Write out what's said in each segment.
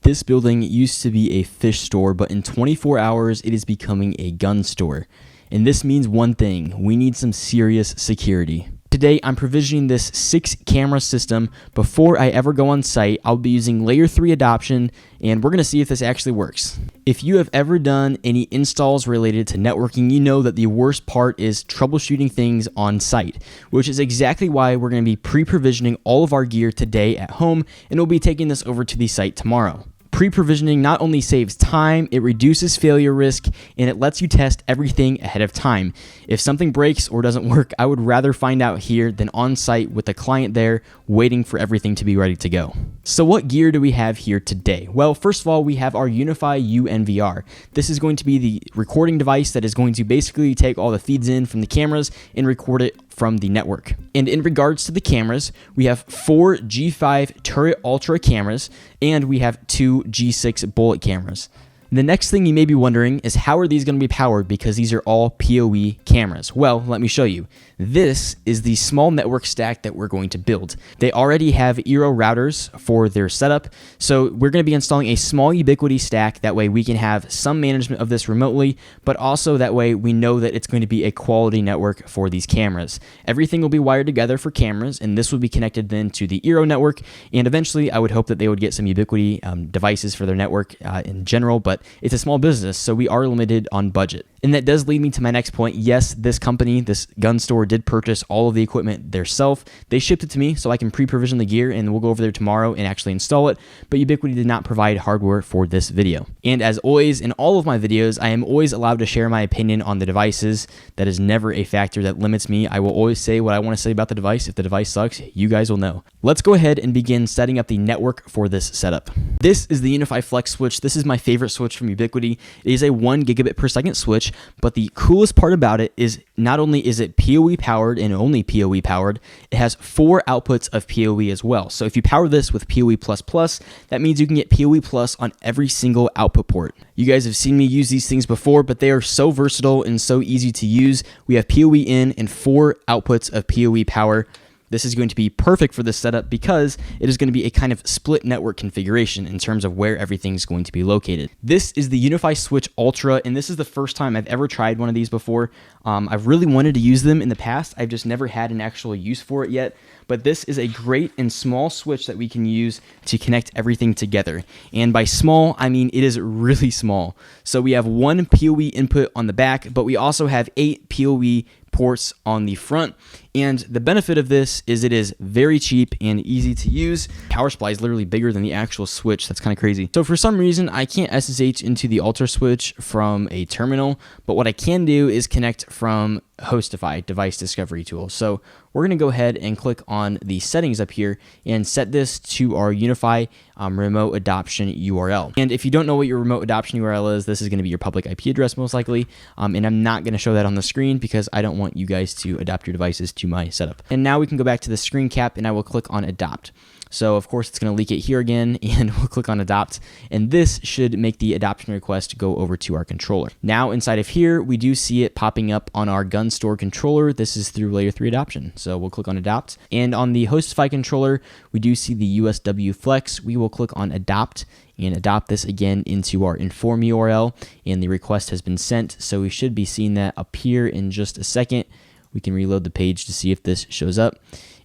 This building used to be a fish store, but in 24 hours, it is becoming a gun store. And this means one thing: we need some serious security. Today, I'm provisioning this 6-camera system. Before I ever go on site, I'll be using layer 3 adoption, and we're going to see if this actually works. If you have ever done any installs related to networking, you know that the worst part is troubleshooting things on site, which is exactly why we're going to be pre-provisioning all of our gear today at home, and we'll be taking this over to the site tomorrow. Pre-provisioning not only saves time, it reduces failure risk, and it lets you test everything ahead of time. If something breaks or doesn't work, I would rather find out here than on site with the client there waiting for everything to be ready to go. So what gear do we have here today? Well, first of all, we have our Unify UNVR. This is going to be the recording device that is going to basically take all the feeds in from the cameras and record it from the network. And in regards to the cameras, we have 4 G5 Turret Ultra cameras, and we have 2 G6 Bullet cameras. The next thing you may be wondering is how are these going to be powered, because these are all PoE cameras. Well, let me show you. This is the small network stack that we're going to build. They already have Eero routers for their setup, so we're going to be installing a small Ubiquiti stack. That way we can have some management of this remotely, but also that way we know that it's going to be a quality network for these cameras. Everything will be wired together for cameras, and this will be connected then to the Eero network, and eventually I would hope that they would get some Ubiquiti devices for their network in general, but it's a small business, so we are limited on budget. And that does lead me to my next point. Yes, this company, this gun store, did purchase all of the equipment themselves. They shipped it to me so I can pre-provision the gear, and we'll go over there tomorrow and actually install it, but Ubiquiti did not provide hardware for this video. And as always, in all of my videos, I am always allowed to share my opinion on the devices. That is never a factor that limits me. I will always say what I want to say about the device. If the device sucks, you guys will know. Let's go ahead and begin setting up the network for this setup. This is the Unify Flex switch. This is my favorite switch from Ubiquiti. It is a 1 gigabit per second switch, but the coolest part about it is not only is it PoE powered and only PoE powered, it has 4 outputs of PoE as well. So if you power this with PoE++, that means you can get PoE+ on every single output port. You guys have seen me use these things before, but they are so versatile and so easy to use. We have PoE in and 4 outputs of PoE power. This is going to be perfect for this setup because it is going to be a kind of split network configuration in terms of where everything's going to be located. This is the Unify Switch Ultra, and this is the first time I've ever tried one of these before. I've really wanted to use them in the past. I've just never had an actual use for it yet. But this is a great and small switch that we can use to connect everything together. And by small, I mean it is really small. So we have 1 PoE input on the back, but we also have 8 PoE ports on the front. And the benefit of this is it is very cheap and easy to use. Power supply is literally bigger than the actual switch. That's kind of crazy. So for some reason, I can't SSH into the Ultra switch from a terminal, but what I can do is connect from Hostify device discovery tool. So we're going to go ahead and click on the settings up here and set this to our Unify remote adoption URL. And if you don't know what your remote adoption URL is, this is going to be your public IP address most likely. And I'm not going to show that on the screen because I don't want you guys to adopt your devices to my setup. And now we can go back to the screen cap and I will click on adopt. So of course it's going to leak it here again, and we'll click on adopt, and this should make the adoption request go over to our controller. Now inside of here, we do see it popping up on our gun store controller. This is through layer 3 adoption. So we'll click on adopt, and on the Hostify controller, we do see the USW Flex. We will click on adopt and adopt this again into our inform URL, and the request has been sent. So we should be seeing that appear in just a second. We can reload the page to see if this shows up.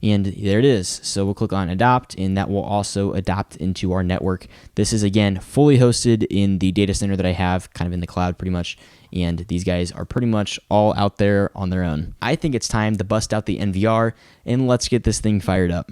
And there it is. So we'll click on adopt, and that will also adopt into our network. This is, again, fully hosted in the data center that I have, kind of in the cloud pretty much. And these guys are pretty much all out there on their own. I think it's time to bust out the NVR, and let's get this thing fired up.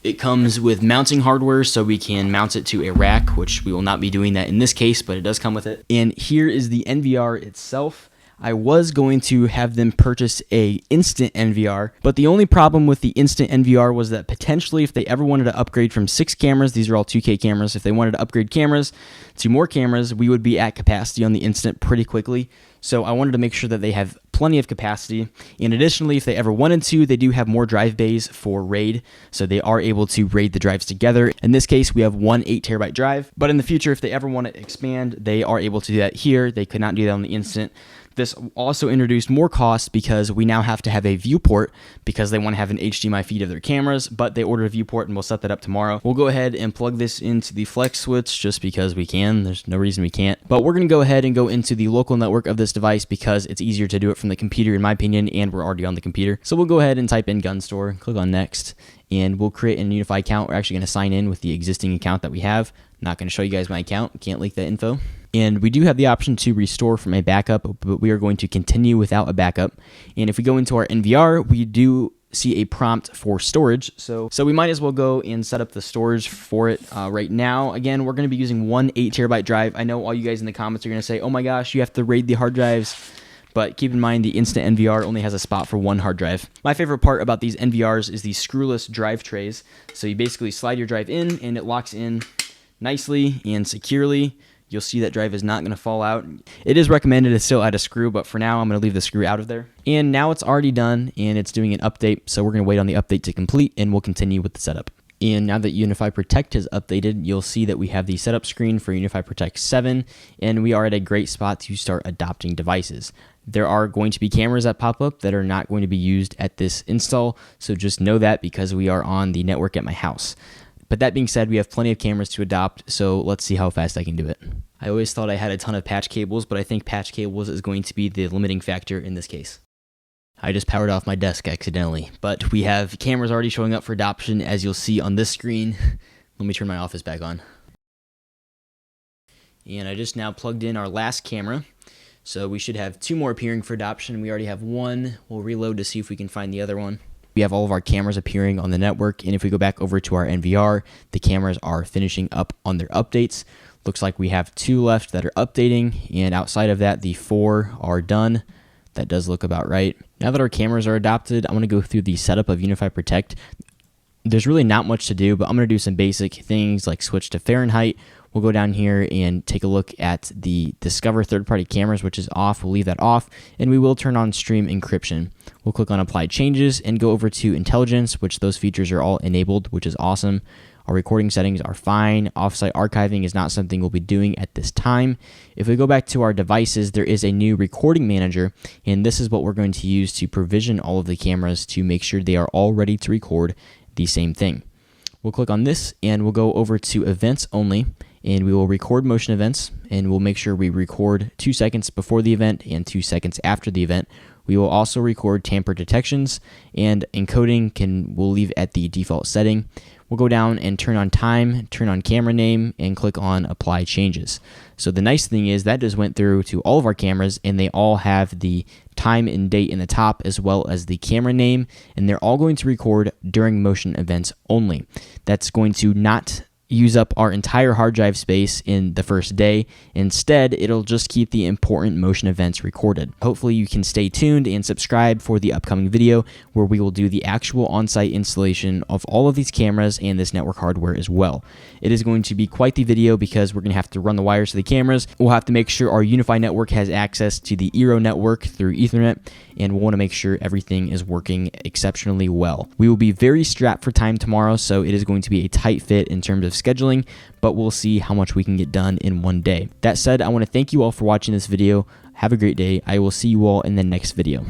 It comes with mounting hardware, so we can mount it to a rack, which we will not be doing that in this case, but it does come with it. And here is the NVR itself. I was going to have them purchase a instant NVR, but the only problem with the instant NVR was that potentially if they ever wanted to upgrade from 6 cameras, these are all 2K cameras, if they wanted to upgrade cameras to more cameras, we would be at capacity on the instant pretty quickly. So I wanted to make sure that they have plenty of capacity. And additionally, if they ever wanted to, they do have more drive bays for RAID. So they are able to RAID the drives together. In this case, we have 1 8TB drive. But in the future, if they ever want to expand, they are able to do that here. They could not do that on the instant. This also introduced more costs because we now have to have a viewport because they want to have an HDMI feed of their cameras, but they ordered a viewport and we'll set that up tomorrow. We'll go ahead and plug this into the flex switch just because we can. There's no reason we can't. But we're going to go ahead and go into the local network of this device because it's easier to do it from the computer in my opinion, and we're already on the computer. So we'll go ahead and type in gun store, click on next, and we'll create a unified account. We're actually going to sign in with the existing account that we have. Not going to show you guys my account. Can't leak that info. And we do have the option to restore from a backup, but we are going to continue without a backup. And if we go into our NVR, we do see a prompt for storage. So we might as well go and set up the storage for it right now. Again, we're going to be using one 8 terabyte drive. I know all you guys in the comments are going to say, oh my gosh, you have to raid the hard drives. But keep in mind, the instant NVR only has a spot for one hard drive. My favorite part about these NVRs is the screwless drive trays. So you basically slide your drive in and it locks in nicely and securely. You'll see that drive is not going to fall out. It is recommended to still add a screw, but for now, I'm going to leave the screw out of there. And now it's already done, and it's doing an update, so we're going to wait on the update to complete, and we'll continue with the setup. And now that UniFi Protect has updated, you'll see that we have the setup screen for UniFi Protect 7, and we are at a great spot to start adopting devices. There are going to be cameras that pop up that are not going to be used at this install, so just know that because we are on the network at my house. But that being said, we have plenty of cameras to adopt, so let's see how fast I can do it. I always thought I had a ton of patch cables, but I think patch cables is going to be the limiting factor in this case. I just powered off my desk accidentally, but we have cameras already showing up for adoption, as you'll see on this screen. Let me turn my office back on. And I just now plugged in our last camera, so we should have 2 more appearing for adoption. We already have 1. We'll reload to see if we can find the other one. We have all of our cameras appearing on the network, and if we go back over to our NVR, the cameras are finishing up on their updates. Looks like we have 2 left that are updating, and outside of that, the 4 are done. That does look about right. Now that our cameras are adopted, I'm going to go through the setup of UniFi Protect. There's really not much to do, but I'm going to do some basic things like switch to Fahrenheit. We'll go down here and take a look at the Discover third-party cameras, which is off. We'll leave that off, and we will turn on stream encryption. We'll click on Apply Changes and go over to Intelligence, which those features are all enabled, which is awesome. Our recording settings are fine. Offsite archiving is not something we'll be doing at this time. If we go back to our devices, there is a new recording manager, and this is what we're going to use to provision all of the cameras to make sure they are all ready to record the same thing. We'll click on this, and we'll go over to Events Only, and we will record motion events, and we'll make sure we record 2 seconds before the event and 2 seconds after the event. We will also record tamper detections, and encoding we'll leave at the default setting. We'll go down and turn on time, turn on camera name, and click on Apply Changes. So the nice thing is that just went through to all of our cameras, and they all have the time and date in the top as well as the camera name, and they're all going to record during motion events only. That's going to not use up our entire hard drive space in the first day. Instead, it'll just keep the important motion events recorded. Hopefully you can stay tuned and subscribe for the upcoming video where we will do the actual on-site installation of all of these cameras and this network hardware as well. It is going to be quite the video because we're going to have to run the wires to the cameras. We'll have to make sure our UniFi network has access to the Eero network through Ethernet, and we'll want to make sure everything is working exceptionally well. We will be very strapped for time tomorrow, so it is going to be a tight fit in terms of scheduling, but we'll see how much we can get done in one day. That said, I want to thank you all for watching this video. Have a great day. I will see you all in the next video.